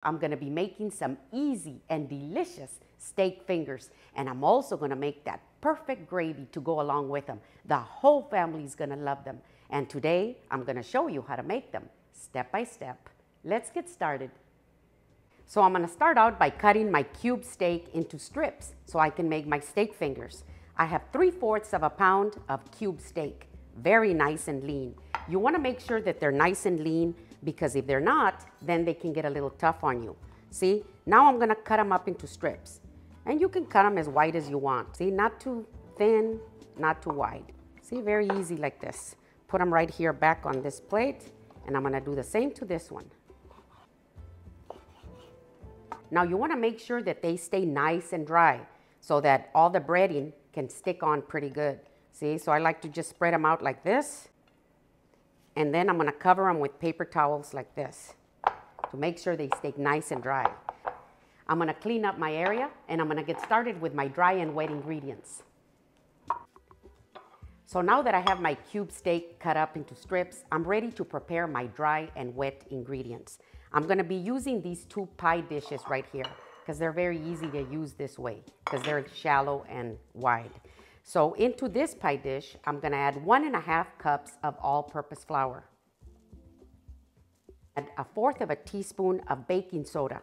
I'm going to be making some easy and delicious steak fingers, and I'm also going to make that perfect gravy to go along with them. The whole family is going to love them, and today I'm going to show you how to make them step by step. Let's get started. So I'm going to start out by cutting my cube steak into strips so I can make my steak fingers. I have 3/4 of a pound of cube steak, very nice and lean. You want to make sure that they're nice and lean, because if they're not, then they can get a little tough on you. See, now I'm gonna cut them up into strips. And you can cut them as wide as you want. See, not too thin, not too wide. See, very easy like this. Put them right here back on this plate, and I'm gonna do the same to this one. Now you wanna make sure that they stay nice and dry so that all the breading can stick on pretty good. See, so I like to just spread them out like this. And then I'm going to cover them with paper towels like this to make sure they stay nice and dry. I'm going to clean up my area, and I'm going to get started with my dry and wet ingredients. So now that I have my cube steak cut up into strips, I'm ready to prepare my dry and wet ingredients. I'm going to be using these 2 pie dishes right here because they're very easy to use this way because they're shallow and wide. So into this pie dish, I'm going to add 1.5 cups of all-purpose flour. Add 1/4 teaspoon of baking soda.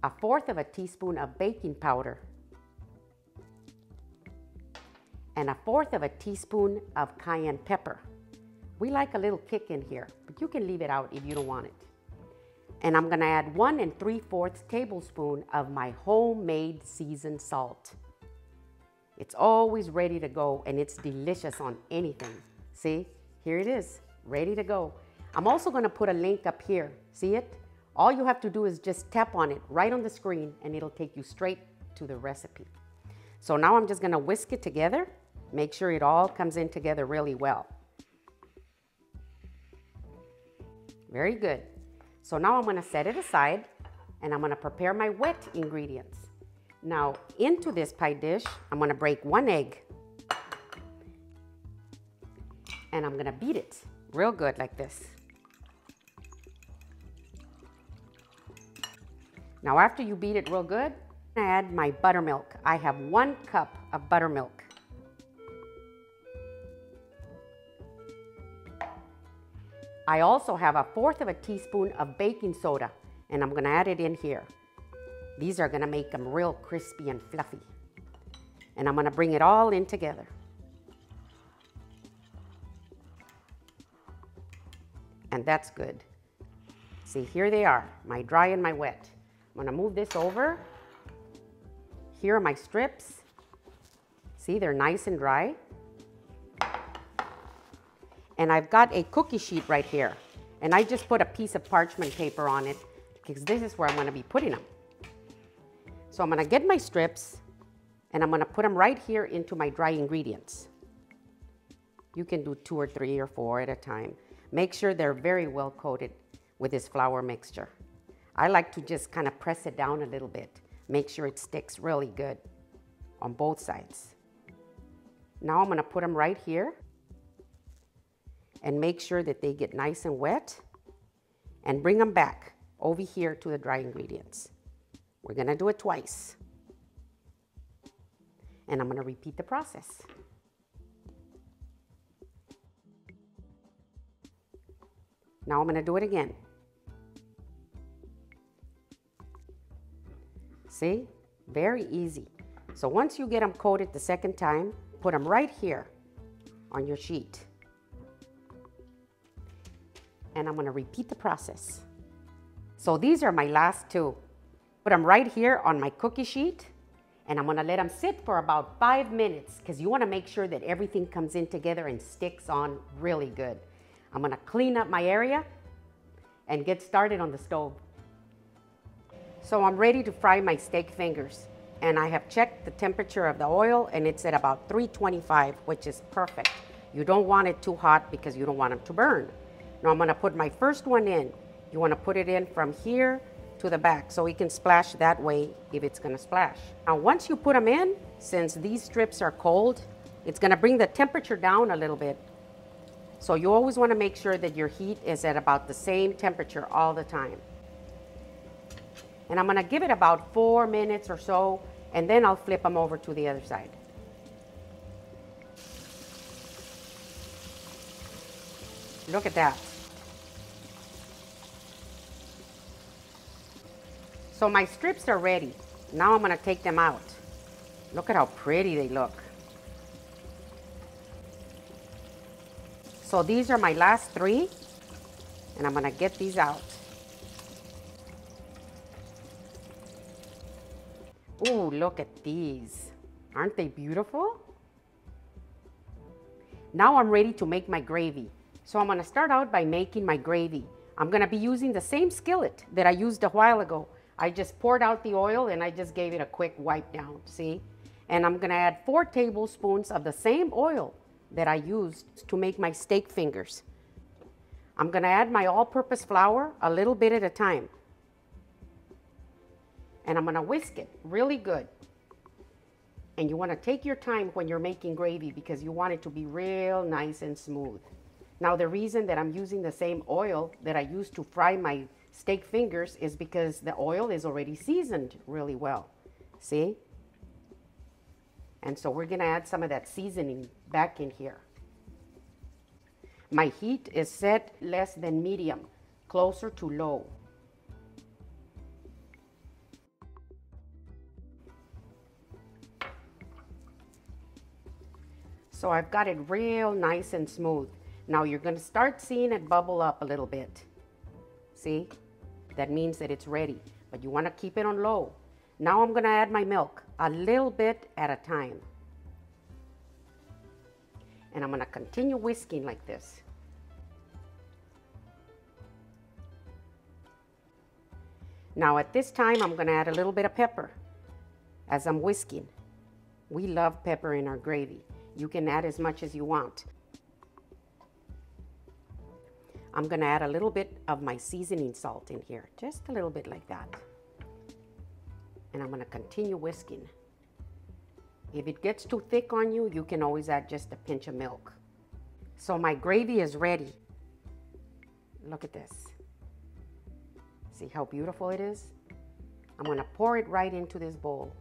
1/4 teaspoon of baking powder. And 1/4 teaspoon of cayenne pepper. We like a little kick in here, but you can leave it out if you don't want it. And I'm going to add 1 3/4 tablespoon of my homemade seasoned salt. It's always ready to go, and it's delicious on anything. See, here it is, ready to go. I'm also going to put a link up here. See it? All you have to do is just tap on it right on the screen, and it'll take you straight to the recipe. So now I'm just going to whisk it together. Make sure it all comes in together really well. Very good. So now I'm going to set it aside, and I'm going to prepare my wet ingredients. Now into this pie dish, I'm going to break 1 egg, and I'm going to beat it real good like this. Now after you beat it real good, I add my buttermilk. I have 1 cup of buttermilk. I also have 1/4 teaspoon of baking soda, and I'm going to add it in here. These are going to make them real crispy and fluffy. And I'm going to bring it all in together. And that's good. See, here they are, my dry and my wet. I'm going to move this over. Here are my strips. See, they're nice and dry. And I've got a cookie sheet right here. And I just put a piece of parchment paper on it because this is where I'm going to be putting them. So I'm going to get my strips, and I'm going to put them right here into my dry ingredients. You can do 2 or 3 or 4 at a time. Make sure they're very well coated with this flour mixture. I like to just kind of press it down a little bit. Make sure it sticks really good on both sides. Now I'm going to put them right here. And make sure that they get nice and wet, and bring them back over here to the dry ingredients. We're going to do it twice. And I'm going to repeat the process. Now I'm going to do it again. See? Very easy. So once you get them coated the second time, put them right here on your sheet. And I'm going to repeat the process. So these are my last 2. Put them right here on my cookie sheet, and I'm going to let them sit for about 5 minutes because you want to make sure that everything comes in together and sticks on really good. I'm going to clean up my area and get started on the stove. So I'm ready to fry my steak fingers, and I have checked the temperature of the oil, and it's at about 325, which is perfect. You don't want it too hot because you don't want them to burn. Now I'm going to put my first one in. You want to put it in from here to the back so it can splash that way if it's going to splash. Now once you put them in, since these strips are cold, it's going to bring the temperature down a little bit. So you always want to make sure that your heat is at about the same temperature all the time. And I'm going to give it about 4 minutes or so, and then I'll flip them over to the other side. Look at that. So my strips are ready. Now I'm going to take them out. Look at how pretty they look. So these are my last 3, and I'm going to get these out. Ooh, look at these. Aren't they beautiful? Now I'm ready to make my gravy. So I'm going to start out by making my gravy. I'm going to be using the same skillet that I used a while ago. I just poured out the oil and I just gave it a quick wipe down, see? And I'm going to add 4 tablespoons of the same oil that I used to make my steak fingers. I'm going to add my all-purpose flour a little bit at a time. And I'm going to whisk it really good. And you want to take your time when you're making gravy because you want it to be real nice and smooth. Now the reason that I'm using the same oil that I used to fry my steak fingers is because the oil is already seasoned really well. See? And so we're going to add some of that seasoning back in here. My heat is set less than medium, closer to low. So I've got it real nice and smooth. Now you're going to start seeing it bubble up a little bit. See? That means that it's ready, but you want to keep it on low. Now I'm going to add my milk, a little bit at a time. And I'm going to continue whisking like this. Now at this time, I'm going to add a little bit of pepper as I'm whisking. We love pepper in our gravy. You can add as much as you want. I'm going to add a little bit of my seasoning salt in here, just a little bit like that. And I'm going to continue whisking. If it gets too thick on you, you can always add just a pinch of milk. So my gravy is ready. Look at this. See how beautiful it is? I'm going to pour it right into this bowl.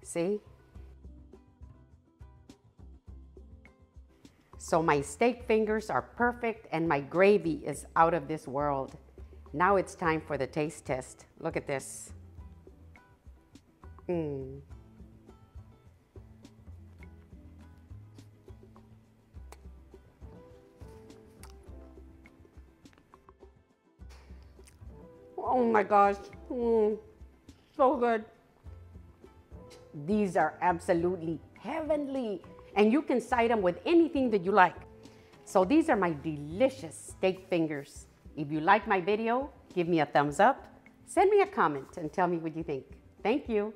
See? So my steak fingers are perfect and my gravy is out of this world. Now it's time for the taste test. Look at this. Oh my gosh, so good. These are absolutely heavenly, and you can side them with anything that you like. So these are my delicious steak fingers. If you like my video, give me a thumbs up, send me a comment, and tell me what you think. Thank you.